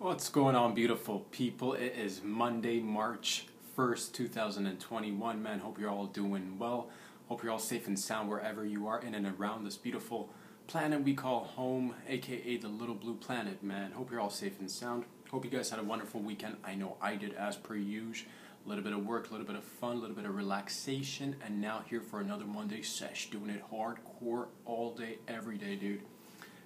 What's going on, beautiful people? It is Monday, March 1st, 2021. Man, hope you're all doing well. Hope you're all safe and sound wherever you are in and around this beautiful planet we call home, aka the little blue planet, man. Hope you're all safe and sound. Hope you guys had a wonderful weekend. I know I did, as per usual. A little bit of work, a little bit of fun, a little bit of relaxation, and now here for another Monday sesh, doing it hardcore all day, every day, dude.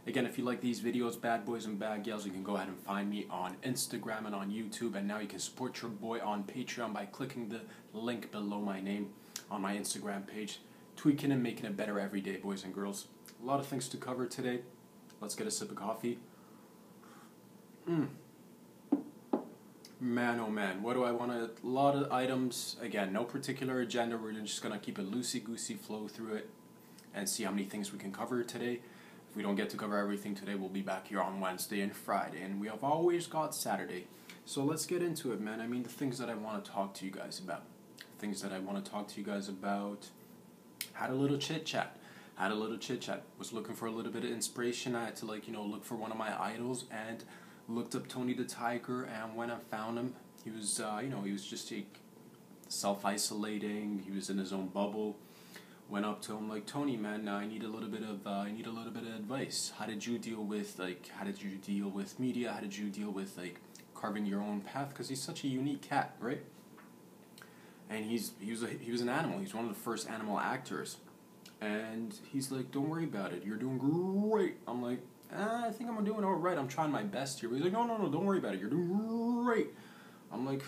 Again, if you like these videos, bad boys and bad gals, you can go ahead and find me on Instagram and on YouTube. And now you can support your boy on Patreon by clicking the link below my name on my Instagram page. Tweaking and making it better every day, boys and girls. A lot of things to cover today. Let's get a sip of coffee. Man, oh man, what do I want to... A lot of items. Again, no particular agenda. We're just going to keep a loosey-goosey flow through it and see how many things we can cover today. If we don't get to cover everything today, we'll be back here on Wednesday and Friday, and we have always got Saturday. So let's get into it, man. I mean, the things that I want to talk to you guys about. Had a little chit-chat. Was looking for a little bit of inspiration. I had to, look for one of my idols, and looked up Tony the Tiger, and when I found him, he was, he was just self-isolating. He was in his own bubble. Went up to him like, Tony, man, I need a little bit of advice. How did you deal with media? How did you deal with carving your own path? Because he's such a unique cat, right? And he was an animal. He's one of the first animal actors. And he's like, don't worry about it. You're doing great. I'm like, I think I'm doing all right. I'm trying my best here. But he's like, no, don't worry about it. You're doing great. I'm like,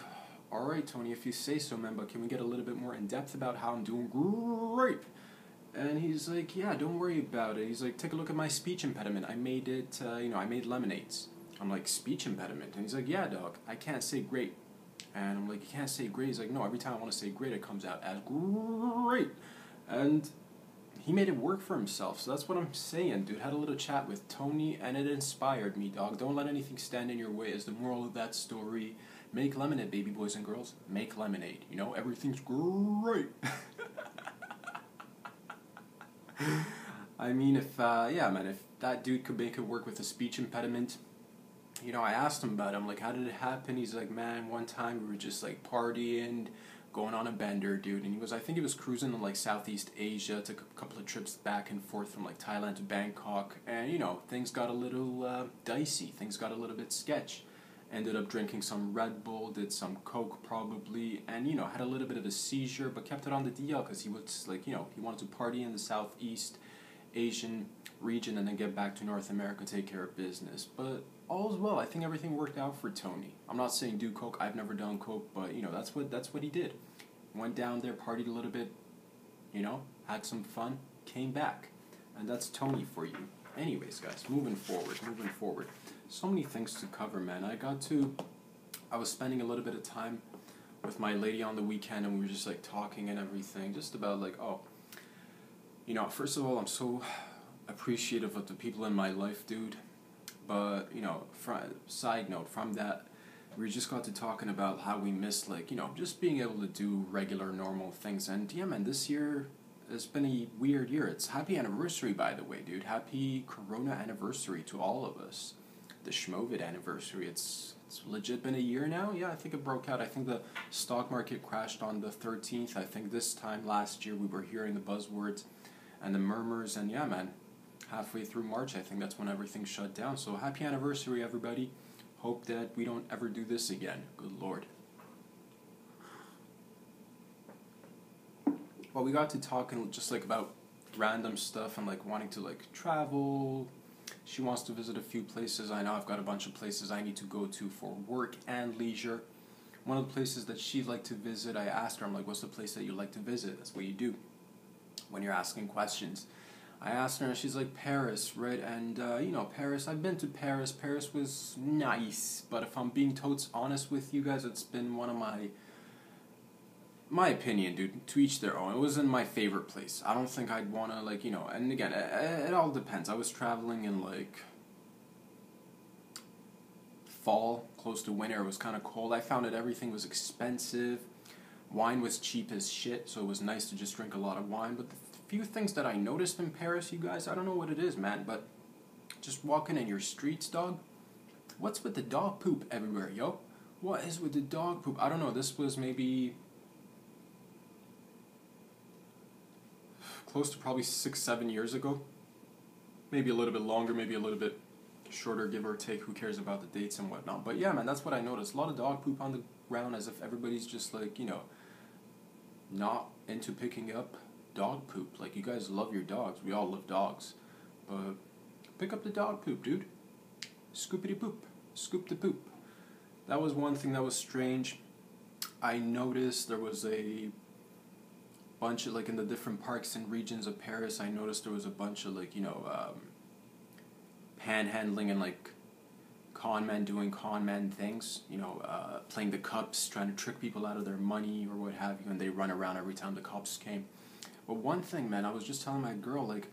all right, Tony, if you say so, man, but can we get a little bit more in depth about how I'm doing great? And he's like, yeah, don't worry about it. He's like, take a look at my speech impediment. I made it, I made lemonades. I'm like, speech impediment? And he's like, yeah, dog, I can't say great. And I'm like, you can't say great? He's like, no, every time I want to say great, it comes out as great. And he made it work for himself. So that's what I'm saying, dude. Had a little chat with Tony, and it inspired me, dog. Don't let anything stand in your way is the moral of that story. Make lemonade, baby boys and girls. Make lemonade. Everything's great. I mean, if that dude could make it work with a speech impediment, I asked him about it. I'm like, how did it happen? He's like, man, one time we were just partying, going on a bender, dude. And he was, I think he was cruising in Southeast Asia, took a couple of trips back and forth from Thailand to Bangkok. And, things got a little dicey. Things got a little bit sketch. Ended up drinking some Red Bull, did some Coke probably, and, had a little bit of a seizure, but kept it on the DL because he was, he wanted to party in the Southeast Asian region and then get back to North America, take care of business. But all's well. I think everything worked out for Tony. I'm not saying do Coke. I've never done Coke, but, that's what he did. Went down there, partied a little bit, had some fun, came back. And that's Tony for you. Anyways, guys, moving forward. So many things to cover, man. I was spending a little bit of time with my lady on the weekend, and we were just talking and everything, just about first of all, I'm so appreciative of the people in my life, dude. But, side note from that, we just got to talking about how we miss, just being able to do regular, normal things. And yeah, man, this year it's been a weird year. It's happy anniversary, by the way, dude. Happy Corona anniversary to all of us. The Schmovid anniversary. It's legit been a year now. Yeah, I think it broke out. I think the stock market crashed on the 13th. I think this time last year we were hearing the buzzwords and the murmurs. And yeah, man, halfway through March, I think that's when everything shut down. So happy anniversary, everybody. Hope that we don't ever do this again. Good Lord. Well, we got to talking just about random stuff and wanting to travel. She wants to visit a few places. I know I've got a bunch of places I need to go to for work and leisure. One of the places that she'd like to visit, I asked her, I'm like, what's the place that you like to visit? That's what you do when you're asking questions. I asked her, and she's like, Paris, right? And, Paris, I've been to Paris. Paris was nice. But if I'm being totes honest with you guys, it's been one of my opinion, dude, to each their own. It wasn't my favorite place. I don't think I'd want to, and again, it all depends. I was traveling in, fall, close to winter. It was kind of cold. I found that everything was expensive. Wine was cheap as shit, so it was nice to just drink a lot of wine. But the few things that I noticed in Paris, you guys, I don't know what it is, man, but just walking in your streets, dog, What's with the dog poop everywhere, yo? What is with the dog poop? I don't know. This was maybe close to probably 6-7 years ago. Maybe a little bit longer, maybe a little bit shorter, give or take. Who cares about the dates and whatnot? But yeah, man, that's what I noticed. A lot of dog poop on the ground, as if everybody's just like, you know, not into picking up dog poop. Like, you guys love your dogs. We all love dogs. But pick up the dog poop, dude. Scoopity poop. Scoop the poop. That was one thing that was strange. I noticed there was a bunch of, like, in the different parks and regions of Paris, I noticed there was a bunch of, like, you know, panhandling and, like, con men doing con man things, you know, playing the cops, trying to trick people out of their money or what have you, and they run around every time the cops came. But one thing, man, I was just telling my girl, like,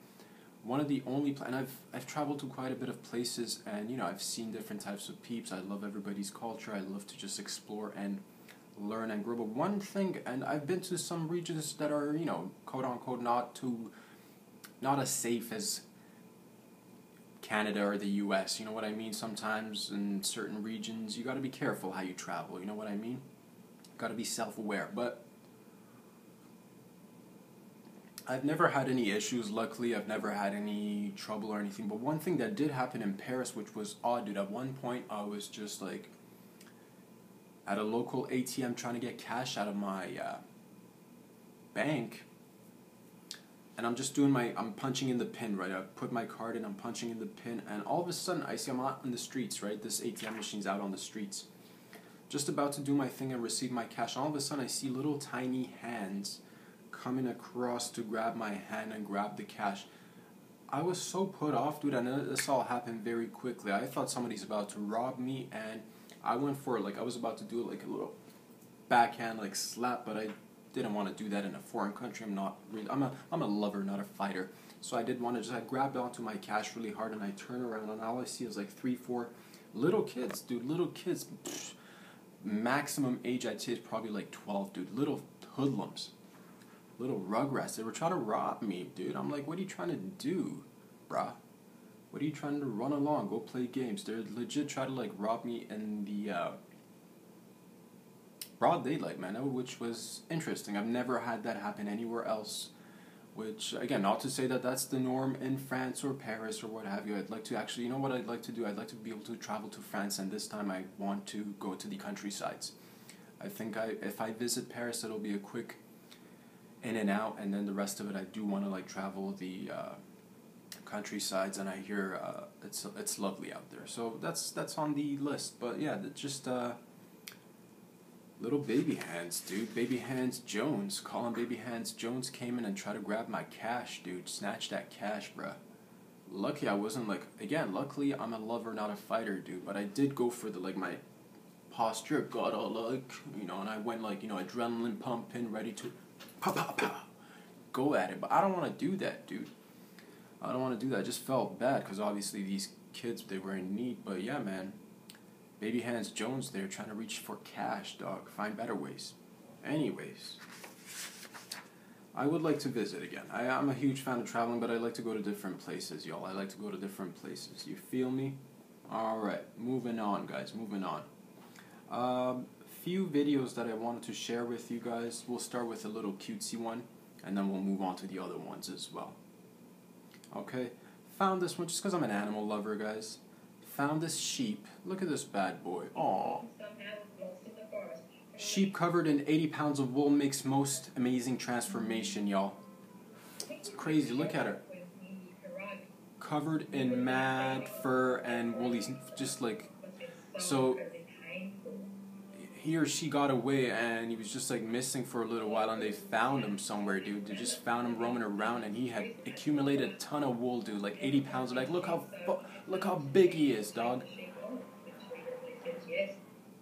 one of the only, and I've traveled to quite a bit of places, and, you know, I've seen different types of peeps. I love everybody's culture. I love to just explore and learn and grow. But one thing, and I've been to some regions that are, you know, quote unquote, not as safe as Canada or the US, you know what I mean? Sometimes in certain regions you got to be careful how you travel, you know what I mean? Got to be self-aware. But I've never had any issues, luckily. I've never had any trouble or anything. But one thing that did happen in Paris, which was odd, dude, at one point I was just like at a local ATM trying to get cash out of my bank, and I'm just doing I'm punching in the pin, right? I put my card in, I'm punching in the pin, and all of a sudden I see I'm out on the streets, right? This ATM machine's out on the streets. Just about to do my thing and receive my cash, and all of a sudden I see little tiny hands coming across to grab my hand and grab the cash. I was so put off, dude, and this all happened very quickly. I thought somebody's about to rob me, and I went for, like, I was about to do like a little backhand, like, slap, but I didn't want to do that in a foreign country. I'm a lover, not a fighter. So I did want to just, I grabbed onto my cash really hard, and I turn around, and all I see is like 3-4 little kids, dude, little kids. Pfft, maximum age I'd say is probably like 12, dude. Little hoodlums, little rugrats. They were trying to rob me, dude. I'm like, what are you trying to do, bruh? What are you trying to run along? Go play games. They're legit trying to, like, rob me in the broad daylight, man, which was interesting. I've never had that happen anywhere else, which, again, not to say that that's the norm in France or Paris or what have you. I'd like to actually, you know what I'd like to do? I'd like to be able to travel to France, and this time I want to go to the countrysides. I think if I visit Paris, it'll be a quick in and out, and then the rest of it I do want to, like, travel the countrysides, and I hear it's lovely out there. So that's on the list. But yeah, just little baby hands, dude. Baby Hands Jones, calling Baby Hands Jones, came in and tried to grab my cash, dude. Snatch that cash, bruh. Lucky I wasn't, like, again, luckily I'm a lover, not a fighter, dude. But I did go for the, like, my posture, gotta, like, you know, and I went, like, you know, adrenaline pumping, ready to go at it. But I don't want to do that, dude. I don't want to do that. I just felt bad because obviously these kids, they were in need. But yeah, man, Baby Hands Jones there trying to reach for cash, dog. Find better ways. Anyways, I would like to visit again. I'm a huge fan of traveling, but I like to go to different places, y'all. I like to go to different places. You feel me? Alright, moving on, guys. Moving on. Few videos that I wanted to share with you guys. We'll start with a little cutesy one, and then we'll move on to the other ones as well. Okay, found this one just because I'm an animal lover, guys. Found this sheep. Look at this bad boy. Aww. Sheep covered in 80 pounds of wool makes most amazing transformation, y'all. It's crazy. Look at her. Covered in mad fur and woolly, just like, so he or she got away, and he was just, like, missing for a little while, and they found him somewhere, dude. They just found him roaming around, and he had accumulated a ton of wool, dude, like 80 pounds. Like, look how big he is, dog.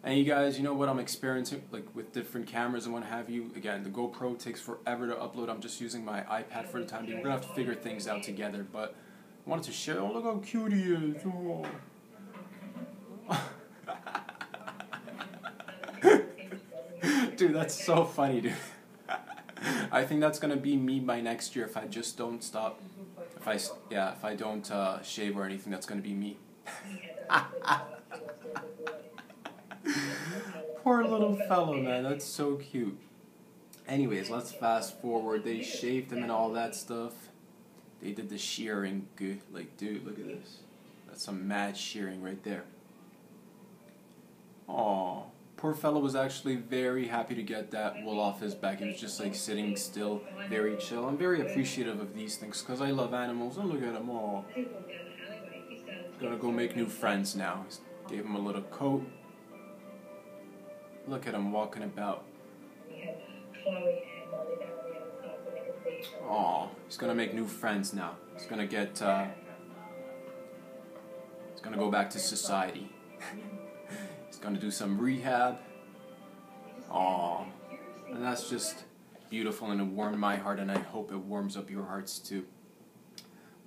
And you guys, you know what I'm experiencing, like, with different cameras and what have you. Again, the GoPro takes forever to upload. I'm just using my iPad for the time being. We're gonna have to figure things out together, but I wanted to share. Oh, look how cute he is. Oh. Dude, that's so funny, dude. I think that's gonna be me by next year if I just don't stop. If I don't shave or anything, that's gonna be me. poor little fellow, man. That's so cute. Anyways, let's fast forward. They shaved him and all that stuff. They did the shearing. Good. Like, dude, look at this. That's some mad shearing right there. Aw. Poor fellow was actually very happy to get that wool off his back. He was just like sitting still, very chill. I'm very appreciative of these things because I love animals. And look at him all. Gonna go make new friends now. Gave him a little coat. Look at him walking about. Aw, he's gonna make new friends now. He's gonna get, he's gonna go back to society. He's gonna do some rehab. Aw, and that's just beautiful, and it warmed my heart, and I hope it warms up your hearts too.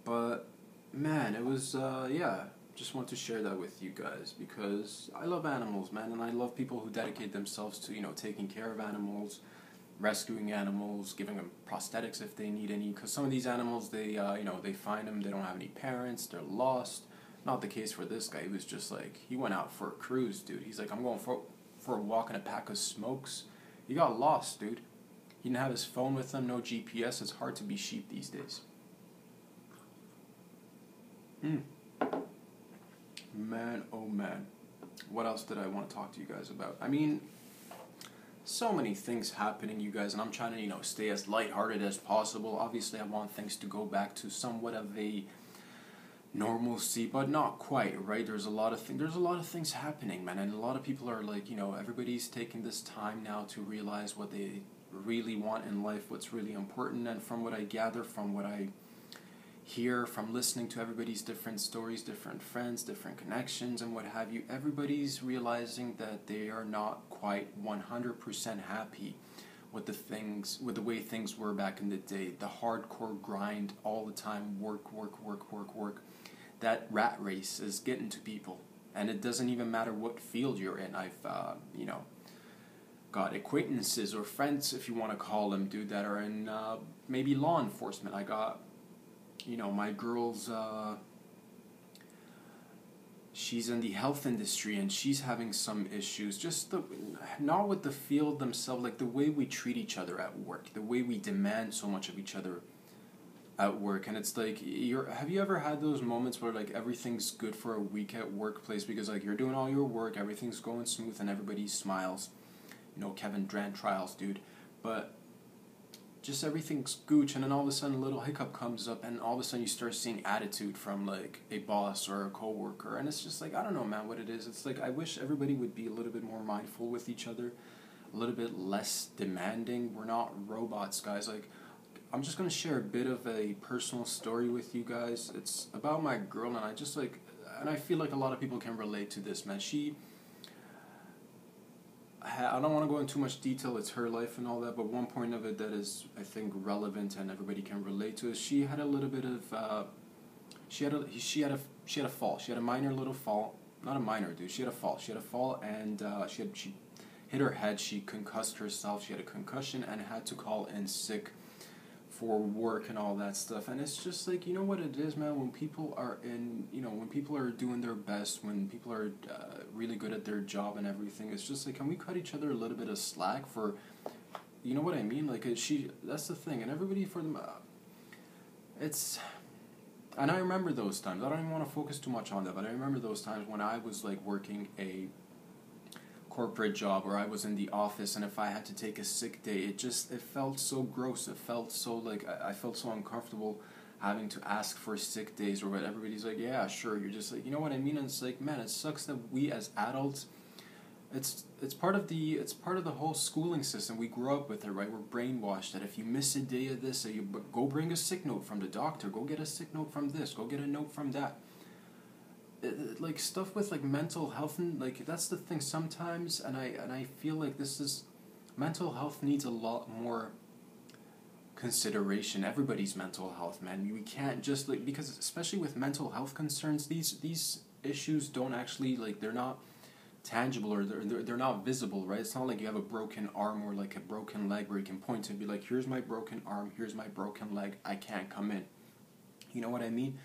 But, man, it was, yeah, just want to share that with you guys, because I love animals, man, and I love people who dedicate themselves to, taking care of animals, rescuing animals, giving them prosthetics if they need any, because some of these animals, they find them, they don't have any parents, they're lost. Not the case for this guy. He was just like, he went out for a cruise, dude. He's like, I'm going for a walk in a pack of smokes. He got lost, dude. He didn't have his phone with him, no GPS. It's hard to be sheep these days. Man, oh man. What else did I want to talk to you guys about? I mean, so many things happening, you guys, and I'm trying to, stay as lighthearted as possible. Obviously, I want things to go back to somewhat of a normalcy, but not quite, right? There's a lot of things happening, man, and a lot of people are like, everybody's taking this time now to realize what they really want in life, what's really important. And from what I gather, from what I hear, from listening to everybody's different stories, different friends, different connections, and what have you, everybody's realizing that they are not quite 100% happy with the way things were back in the day. The hardcore grind, all the time, work. That rat race is getting to people, and it doesn't even matter what field you're in. I've, got acquaintances or friends, if you want to call them, dude, that are in maybe law enforcement. I got, my girl's, she's in the health industry, and she's having some issues. Just not with the field themselves, like the way we treat each other at work, the way we demand so much of each other at work. And it's like, have you ever had those moments where like everything's good for a week at workplace because like you're doing all your work, everything's going smooth, and everybody smiles, Kevin Durant trials, dude, but just everything's gooch, and then all of a sudden a little hiccup comes up, and all of a sudden you start seeing attitude from like a boss or a coworker, and it's just like, I don't know, man, what it is. It's like, I wish everybody would be a little bit more mindful with each other, a little bit less demanding. We're not robots, guys. Like, I'm just going to share a bit of a personal story with you guys. It's about my girl, and I feel like a lot of people can relate to this, man. I don't want to go into too much detail, it's her life and all that, but one point of it that is, I think, relevant and everybody can relate to is she had a little bit of, she had a fall. She had a minor little fall. Not a minor, dude. She had a fall. And she hit her head. She concussed herself. She had a concussion and had to call in sick for work and all that stuff. And it's just like, you know what it is, man, when people are when people are doing their best, when people are really good at their job and everything, it's just like, can we cut each other a little bit of slack for, you know what I mean? Like, that's the thing. And everybody, for them, and I remember those times. I don't even want to focus too much on that, but I remember those times when I was like working a corporate job, or I was in the office, and if I had to take a sick day, it felt so gross. It felt so like, I felt so uncomfortable having to ask for sick days, or what. Everybody's like, yeah, sure. You're just like, you know what I mean? And it's like, man, it sucks that we as adults, it's part of the whole schooling system. We grow up with it, right? We're brainwashed that if you miss a day of this, you go bring a sick note from the doctor, go get a sick note from this, go get a note from that. Like stuff with like mental health, and like that's the thing sometimes, and I feel like mental health needs a lot more consideration. Everybody's mental health, man. We can't just like, because especially with mental health concerns, these issues don't actually, like, they're not tangible, or they're not visible, right? It's not like you have a broken arm or like a broken leg where you can point to and be like, here's my broken arm, here's my broken leg, I can't come in. You know what I mean?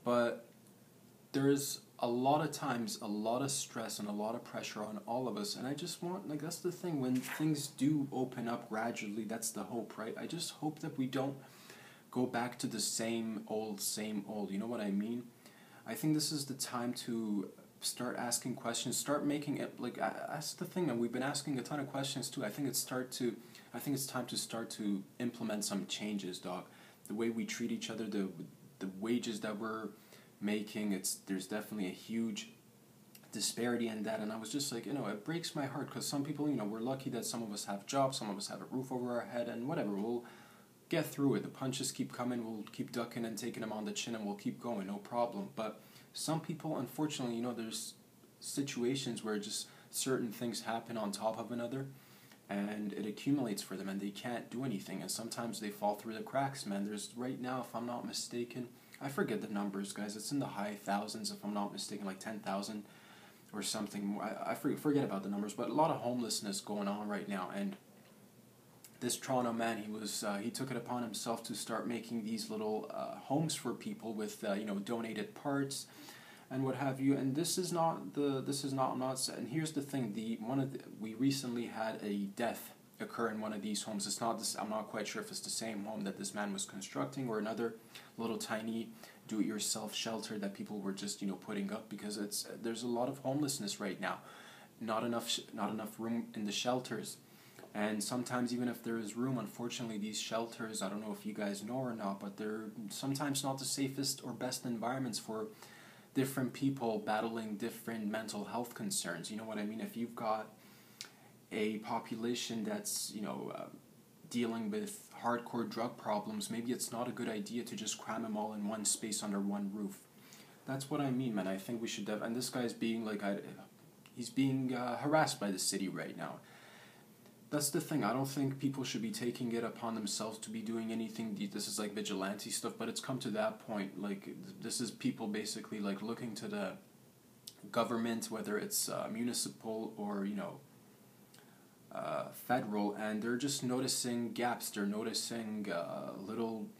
But there's a lot of times, a lot of stress and a lot of pressure on all of us. And I just want, like, that's the thing, when things do open up gradually, that's the hope, right? I just hope that we don't go back to the same old, you know what I mean? I think this is the time to start asking questions, start making it, like, that's the thing, and we've been asking a ton of questions too. I think it's time to start to implement some changes, dog. The way we treat each other, the wages that we're making, there's definitely a huge disparity in that. And I was just like, it breaks my heart, because some people, we're lucky that some of us have jobs, some of us have a roof over our head, and whatever, we'll get through it. The punches keep coming, we'll keep ducking and taking them on the chin, and we'll keep going, no problem. But some people, unfortunately, there's situations where just certain things happen on top of another, and it accumulates for them, and they can't do anything, and sometimes they fall through the cracks, man. There's, right now, if I'm not mistaken, I forget the numbers, guys, it's in the high thousands, if I'm not mistaken, like 10,000 or something. I forget about the numbers, but a lot of homelessness going on right now. And this Toronto man, he took it upon himself to start making these little homes for people with donated parts and what have you. And I'm not saying. And here's the thing: we recently had a death occur in one of these homes. It's not this. I'm not quite sure if it's the same home that this man was constructing or another little tiny do-it-yourself shelter that people were just putting up, because there's a lot of homelessness right now. Not enough room in the shelters. And sometimes, even if there is room, unfortunately, these shelters, I don't know if you guys know or not, but they're sometimes not the safest or best environments for different people battling different mental health concerns. You know what I mean? If you've got a population that's, dealing with hardcore drug problems, maybe it's not a good idea to just cram them all in one space under one roof. That's what I mean, man. I think we should and this guy's being, he's being harassed by the city right now. That's the thing. I don't think people should be taking it upon themselves to be doing anything. This is like vigilante stuff, but it's come to that point. Like, this is people basically looking to the government, whether it's municipal or federal, and they're just noticing gaps. They're noticing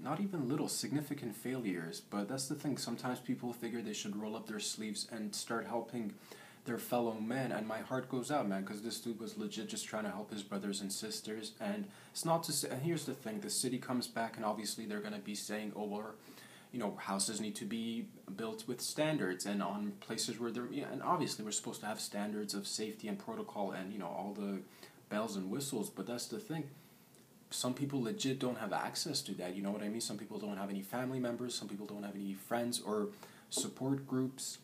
not even little, significant failures. But that's the thing. Sometimes people figure they should roll up their sleeves and start helping their fellow men, and my heart goes out, man, because this dude was legit just trying to help his brothers and sisters. And it's not to say, and here's the thing, the city comes back and obviously they're going to be saying, oh, well, houses need to be built with standards, and on places where and obviously we're supposed to have standards of safety and protocol and, all the bells and whistles. But that's the thing, some people legit don't have access to that, you know what I mean? Some people don't have any family members, some people don't have any friends or support groups.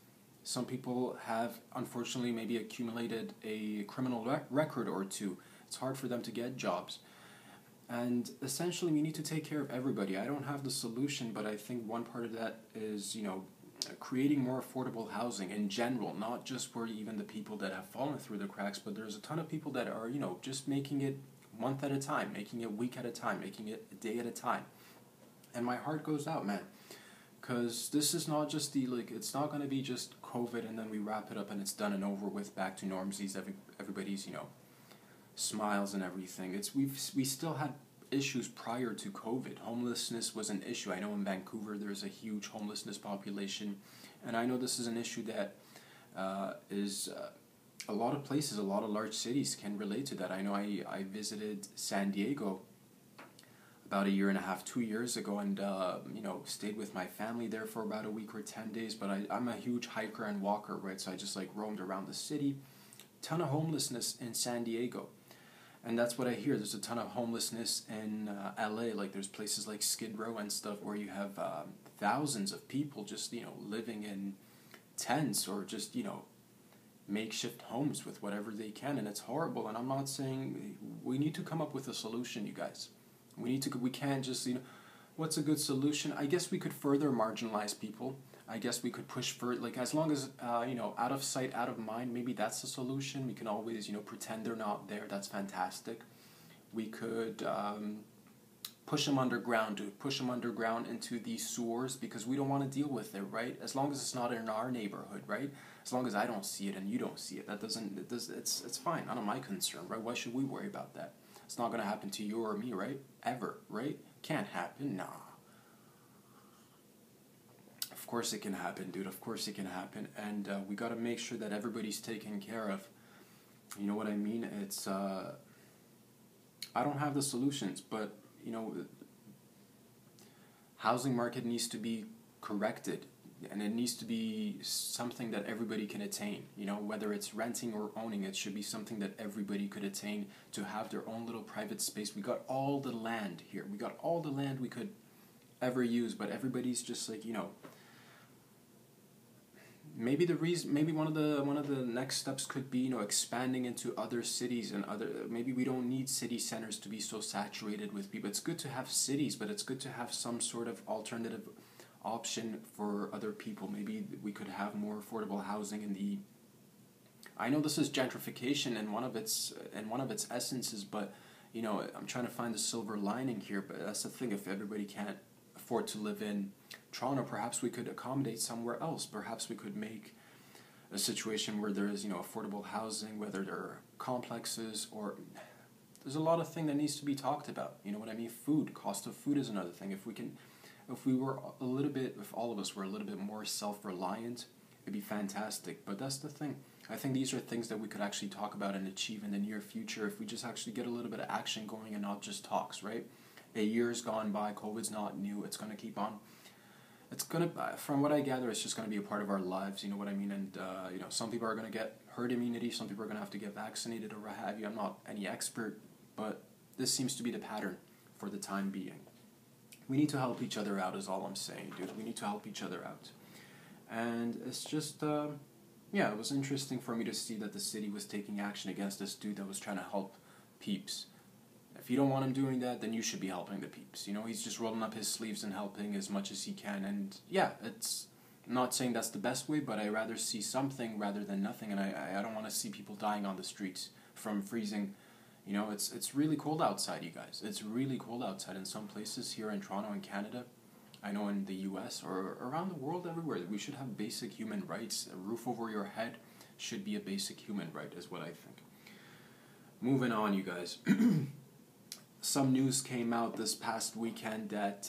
Some people have, unfortunately, maybe accumulated a criminal record or two. It's hard for them to get jobs. And essentially, we need to take care of everybody. I don't have the solution, but I think one part of that is, creating more affordable housing in general, not just for even the people that have fallen through the cracks, but there's a ton of people that are, just making it month at a time, making it week at a time, making it a day at a time. And my heart goes out, man. Because this is not just it's not going to be just COVID and then we wrap it up and it's done and over with, back to normsies, everybody's, smiles and everything. We still had issues prior to COVID. Homelessness was an issue. I know in Vancouver there's a huge homelessness population, and I know this is an issue that is a lot of places, a lot of large cities can relate to that. I know I visited San Diego about 1.5 years, 2 years ago, and stayed with my family there for about a week or 10 days. But I'm a huge hiker and walker, right? So I just roamed around the city. Ton of homelessness in San Diego, and that's what I hear. There's a ton of homelessness in LA. There's places like Skid Row and stuff where you have thousands of people just living in tents or just makeshift homes with whatever they can, and it's horrible. And I'm not saying, we need to come up with a solution, you guys. We can't just, what's a good solution? I guess we could further marginalize people. I guess we could push for, as long as, out of sight, out of mind, maybe that's the solution. We can always, pretend they're not there. That's fantastic. We could push them underground into these sewers, because we don't want to deal with it, right? As long as it's not in our neighborhood, right? As long as I don't see it and you don't see it, it's fine. Not my concern, right? Why should we worry about that? It's not going to happen to you or me, right? Ever, right? Can't happen, nah. Of course it can happen, dude. Of course it can happen. And we got to make sure that everybody's taken care of. You know what I mean? It's, I don't have the solutions, but, you know, housing market needs to be corrected. And it needs to be something that everybody can attain. You know, whether it's renting or owning, it should be something that everybody could attain to have their own little private space. We got all the land here. We got all the land we could ever use, but everybody's just like, you know, maybe one of the next steps could be, you know, expanding into other cities and maybe we don't need city centers to be so saturated with people. It's good to have cities, but it's good to have some sort of alternative option for other people. Maybe we could have more affordable housing in the, I know this is gentrification and one of its essences, but you know, I'm trying to find the silver lining here. But that's the thing, if everybody can't afford to live in Toronto, perhaps we could accommodate somewhere else. Perhaps we could make a situation where there is, you know, affordable housing, whether there are complexes, or there's a lot of thing that needs to be talked about. You know what I mean? Food, cost of food is another thing. If all of us were a little bit more self-reliant, it'd be fantastic. But that's the thing. I think these are things that we could actually talk about and achieve in the near future if we just actually get a little bit of action going and not just talks, right? A year's gone by, COVID's not new, it's going to keep on. It's going to, from what I gather, it's just going to be a part of our lives, you know what I mean? And, you know, some people are going to get herd immunity, some people are going to have to get vaccinated or what have you. I'm not any expert, but this seems to be the pattern for the time being. We need to help each other out is all I'm saying, dude. We need to help each other out. And it's just, yeah, it was interesting for me to see that the city was taking action against this dude that was trying to help peeps. If you don't want him doing that, then you should be helping the peeps. You know, he's just rolling up his sleeves and helping as much as he can. And yeah, I'm not saying that's the best way, but I rather see something rather than nothing. And I don't want to see people dying on the streets from freezing. You know, it's really cold outside, you guys. It's really cold outside in some places here in Toronto and Canada. I know in the US or around the world, everywhere, we should have basic human rights. A roof over your head should be a basic human right, is what I think. Moving on, you guys. Some news came out this past weekend that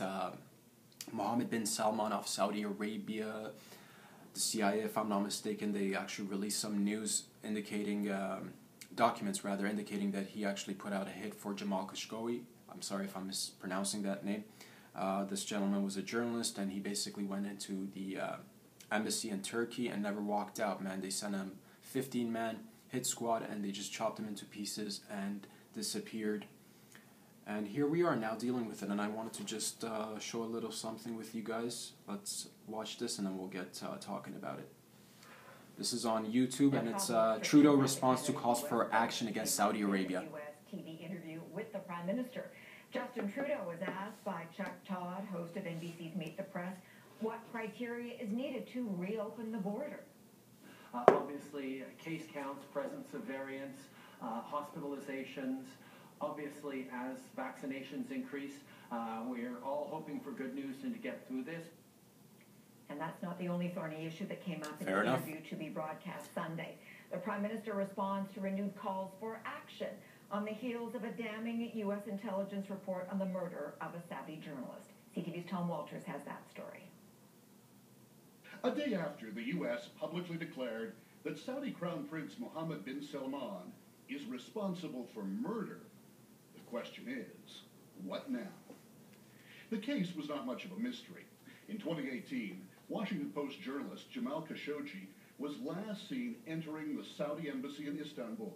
Mohammed bin Salman of Saudi Arabia, the CIA, if I'm not mistaken, they actually released some news indicating, documents rather, indicating that he actually put out a hit for Jamal Khashoggi. I'm sorry if I'm mispronouncing that name. This gentleman was a journalist, and he basically went into the embassy in Turkey and never walked out, man. They sent him 15-man hit squad, and they just chopped him into pieces and disappeared. And here we are now dealing with it, and I wanted to just show a little something with you guys. Let's watch this, and then we'll get talking about it. This is on YouTube, and it's Trudeau response to calls for action against Saudi Arabia. U.S. TV interview with the Prime Minister. Justin Trudeau was asked by Chuck Todd, host of NBC's Meet the Press, what criteria is needed to reopen the border. Obviously, case counts, presence of variants, hospitalizations. Obviously, as vaccinations increase, we're all hoping for good news and to get through this. And that's not the only thorny issue that came up in the interview to be broadcast Sunday. The Prime Minister responds to renewed calls for action on the heels of a damning U.S. intelligence report on the murder of a Saudi journalist. CTV's Tom Walters has that story. A day after the U.S. publicly declared that Saudi Crown Prince Mohammed bin Salman is responsible for murder, the question is, what now? The case was not much of a mystery. In 2018, Washington Post journalist Jamal Khashoggi was last seen entering the Saudi embassy in Istanbul,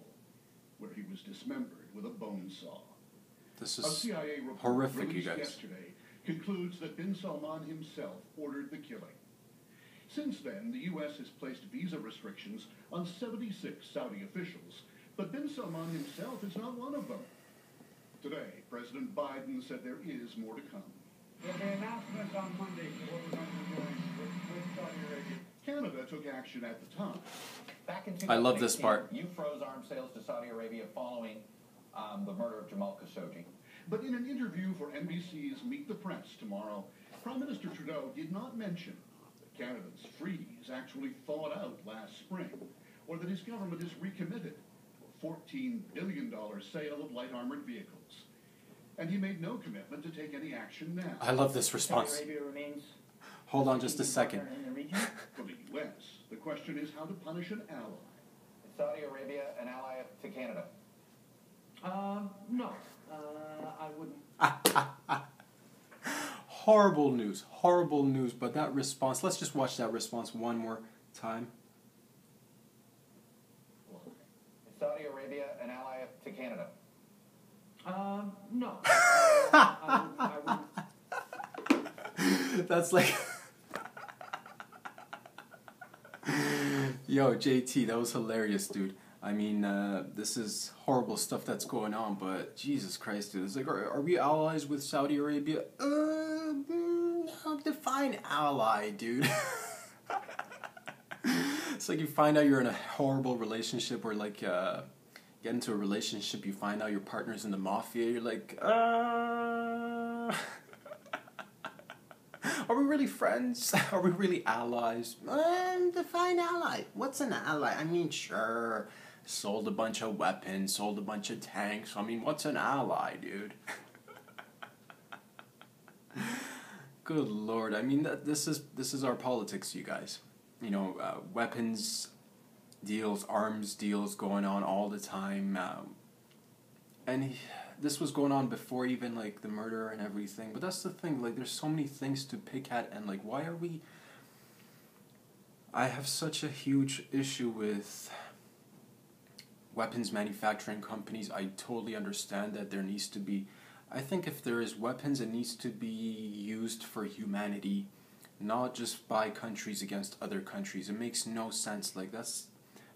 where he was dismembered with a bone saw. This A is CIA report horrific, you released guys. yesterday concludes that bin Salman himself ordered the killing. Since then, the U.S. has placed visa restrictions on 76 Saudi officials, but bin Salman himself is not one of them. Today, President Biden said there is more to come. The announcement on Monday for what we're going to be doing with Saudi Arabia. Canada took action at the time. Back in I love this 2018, part. You froze arms sales to Saudi Arabia following the murder of Jamal Khashoggi. But in an interview for NBC's Meet the Press tomorrow, Prime Minister Trudeau did not mention that Canada's freeze actually thawed out last spring, or that his government is recommitted to a $14 billion sale of light armored vehicles. And he made no commitment to take any action now. I love this response. Saudi Arabia remains Hold on just a second. For the U.S., the question is how to punish an ally. Is Saudi Arabia an ally to Canada? No. I wouldn't. Horrible news, but that response, let's just watch that response one more time. Is Saudi Arabia an ally to Canada? No. I wouldn't. That's like... Yo, JT, that was hilarious, dude. I mean, this is horrible stuff that's going on, but Jesus Christ, dude. It's like, are we allies with Saudi Arabia? Define ally, dude. It's like you find out you're in a horrible relationship, or like, get into a relationship, you find out your partner's in the mafia, you're like, are we really friends? Are we really allies? Define ally. What's an ally? I mean, sure, sold a bunch of weapons, sold a bunch of tanks. I mean, what's an ally, dude? Good Lord. I mean, this is our politics, you guys. You know, weapons deals, arms deals going on all the time. This was going on before even, like, the murder and everything. But that's the thing, like, there's so many things to pick at, and, like, why are we... I have such a huge issue with weapons manufacturing companies. I totally understand that there needs to be... I think if there is weapons, it needs to be used for humanity, not just by countries against other countries. It makes no sense. Like,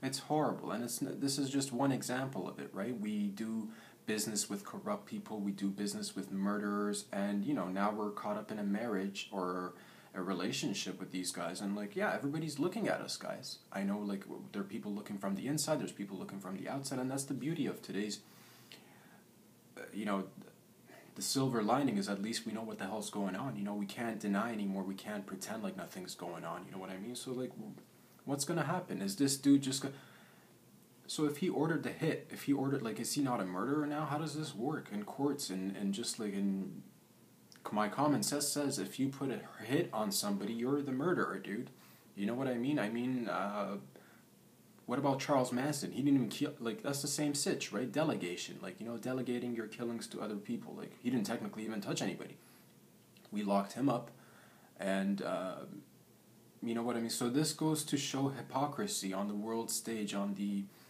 it's horrible, and this is just one example of it, right? We do business with corrupt people, we do business with murderers, and, you know, now we're caught up in a marriage or a relationship with these guys, and, like, yeah, everybody's looking at us, guys. I know, like, there are people looking from the inside, there's people looking from the outside, and that's the beauty of today's, you know, the silver lining is at least we know what the hell's going on. You know, we can't deny anymore, we can't pretend like nothing's going on, you know what I mean? So, like, what's gonna happen? Is this dude just gonna... So if he ordered the hit, like, is he not a murderer now? How does this work in courts and just, like, in... My common sense says if you put a hit on somebody, you're the murderer, dude. You know what I mean? I mean, what about Charles Manson? He didn't even kill... Like, that's the same sitch, right? Delegation. Like, you know, delegating your killings to other people. Like, he didn't technically even touch anybody. We locked him up, and... you know what I mean? So this goes to show hypocrisy on the world stage,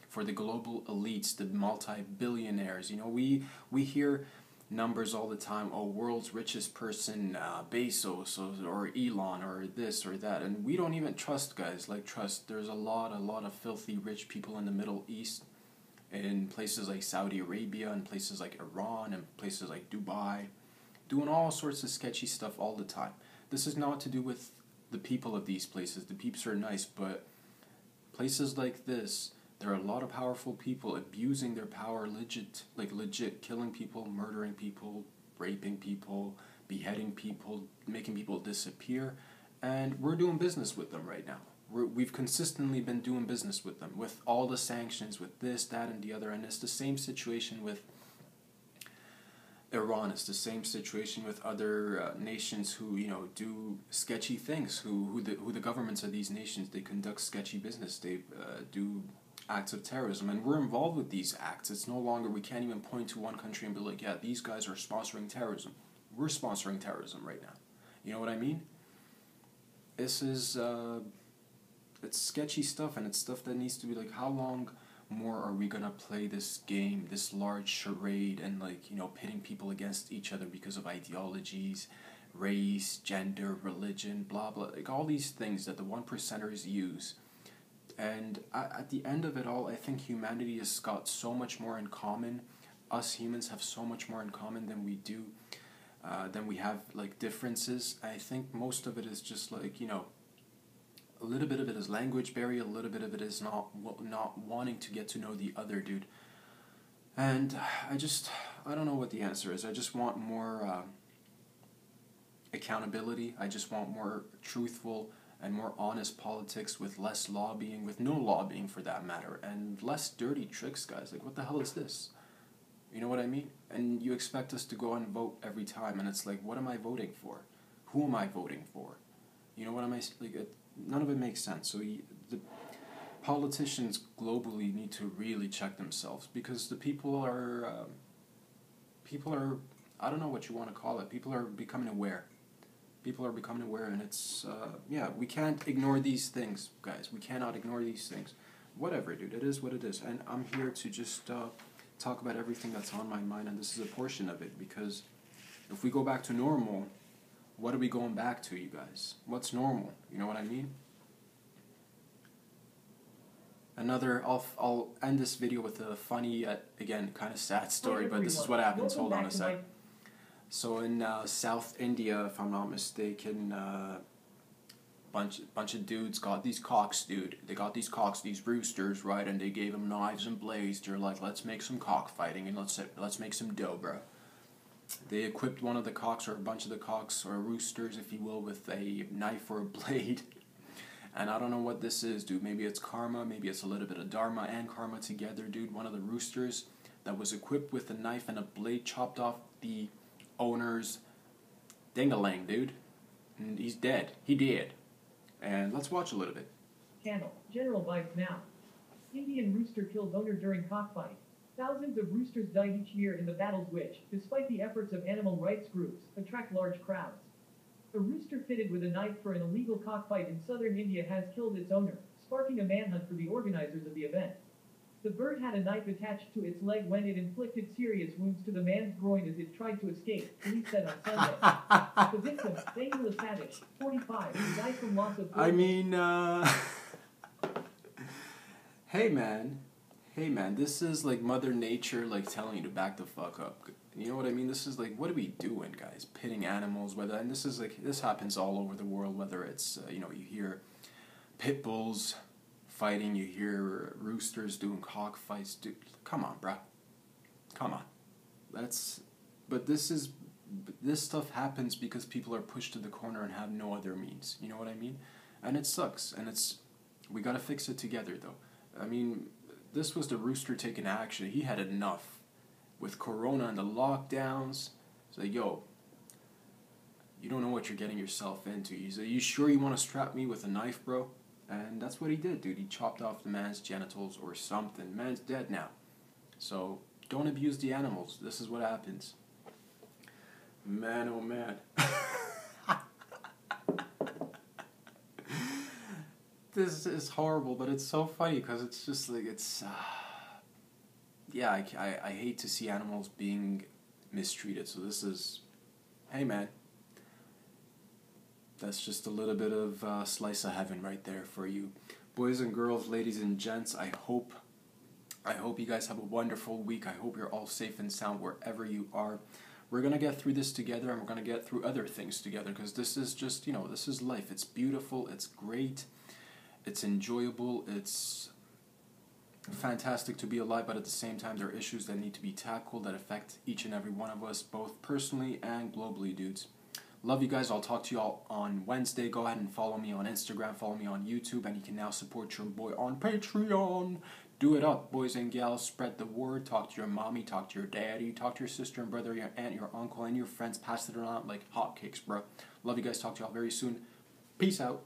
for the global elites, the multi-billionaires. You know, we hear numbers all the time. Oh, world's richest person, Bezos or Elon or this or that, and we don't even trust, guys. Like, trust. There's a lot of filthy rich people in the Middle East, in places like Saudi Arabia, and places like Iran, and places like Dubai, doing all sorts of sketchy stuff all the time. This is not to do with the people of these places. The peeps are nice, but places like this, there are a lot of powerful people abusing their power, legit killing people, murdering people, raping people, beheading people, making people disappear, and we're doing business with them right now. We've consistently been doing business with them, with all the sanctions, with this, that, and the other, and it's the same situation with Iran. It's the same situation with other nations who, you know, do sketchy things, who the governments of these nations, they conduct sketchy business, they do acts of terrorism, and we're involved with these acts. It's no longer, we can't even point to one country and be like, yeah, these guys are sponsoring terrorism. We're sponsoring terrorism right now. You know what I mean? This is, it's sketchy stuff, and it's stuff that needs to be like, how long more are we gonna play this game, this large charade, and, like, you know, pitting people against each other because of ideologies, race, gender, religion, blah, blah, like all these things that the 1%ers use. And at the end of it all, I think humanity has got so much more in common. Us humans have so much more in common than we do, than we have, like, differences. I think most of it is just, like, you know, a little bit of it is language barrier, a little bit of it is not wanting to get to know the other dude. And I don't know what the answer is. I just want more accountability. I just want more truthful and more honest politics, with less lobbying, with no lobbying for that matter, and less dirty tricks, guys. Like, what the hell is this? You know what I mean? And you expect us to go and vote every time, and it's like, what am I voting for? Who am I voting for? You know what am I like? None of it makes sense. So the politicians globally need to really check themselves, because the people are I don't know what you want to call it. People are becoming aware. People are becoming aware, and it's we can't ignore these things, guys. We cannot ignore these things. Whatever, dude. It is what it is, and I'm here to just talk about everything that's on my mind, and this is a portion of it, because if we go back to normal, what are we going back to, you guys? What's normal? You know what I mean? I'll end this video with a funny, again, kind of sad story, but this is what happens. Hold on a sec. So in South India, if I'm not mistaken, bunch of dudes got these cocks, dude. They got these cocks, these roosters, right? And they gave them knives and blades. They're like, let's make some cockfighting and let's make some dough, bro. They equipped one of the cocks, or a bunch of the cocks, or roosters, if you will, with a knife or a blade. And I don't know what this is, dude. Maybe it's karma, maybe it's a little bit of dharma and karma together, dude. One of the roosters that was equipped with a knife and a blade chopped off the owner's ding-a-ling, dude. And he's dead. He did. And let's watch a little bit. Channel. General bites now. Indian rooster kills owner during cockfight. Thousands of roosters die each year in the battles which, despite the efforts of animal rights groups, attract large crowds. A rooster fitted with a knife for an illegal cockfight in southern India has killed its owner, sparking a manhunt for the organizers of the event. The bird had a knife attached to its leg when it inflicted serious wounds to the man's groin as it tried to escape, police said on Sunday. The victim, Daniel Savage, 45, who died from loss of blood. I mean, hey man, this is like Mother Nature, like, telling you to back the fuck up. You know what I mean? This is like, what are we doing, guys? Pitting animals, and this is like, this happens all over the world, whether it's, you hear pit bulls fighting, you hear roosters doing cockfights. Dude, come on, bruh. Come on. But this stuff happens because people are pushed to the corner and have no other means. You know what I mean? And it sucks, and we gotta fix it together, though. I mean, this was the rooster taking action. He had enough. With Corona and the lockdowns, it's like, yo, you don't know what you're getting yourself into. He's like, you sure you want to strap me with a knife, bro? And that's what he did, dude. He chopped off the man's genitals or something. Man's dead now. So don't abuse the animals. This is what happens. Man, oh man. This is horrible, but it's so funny because it's just like, it's... I hate to see animals being mistreated. So this is, hey man, that's just a little bit of slice of heaven right there for you. Boys and girls, ladies and gents, I hope you guys have a wonderful week. I hope you're all safe and sound wherever you are. We're going to get through this together, and we're going to get through other things together, because this is just, this is life. It's beautiful, it's great, it's enjoyable, it's fantastic to be alive, but at the same time there are issues that need to be tackled that affect each and every one of us, both personally and globally, dudes. Love you guys. I'll talk to you all on Wednesday. Go ahead and follow me on Instagram, follow me on YouTube, and you can now support your boy on Patreon. Do it up, boys and gals. Spread the word. Talk to your mommy, talk to your daddy, talk to your sister and brother, your aunt, your uncle, and your friends. Pass it around like hotcakes, bro. Love you guys. Talk to you all very soon. Peace out.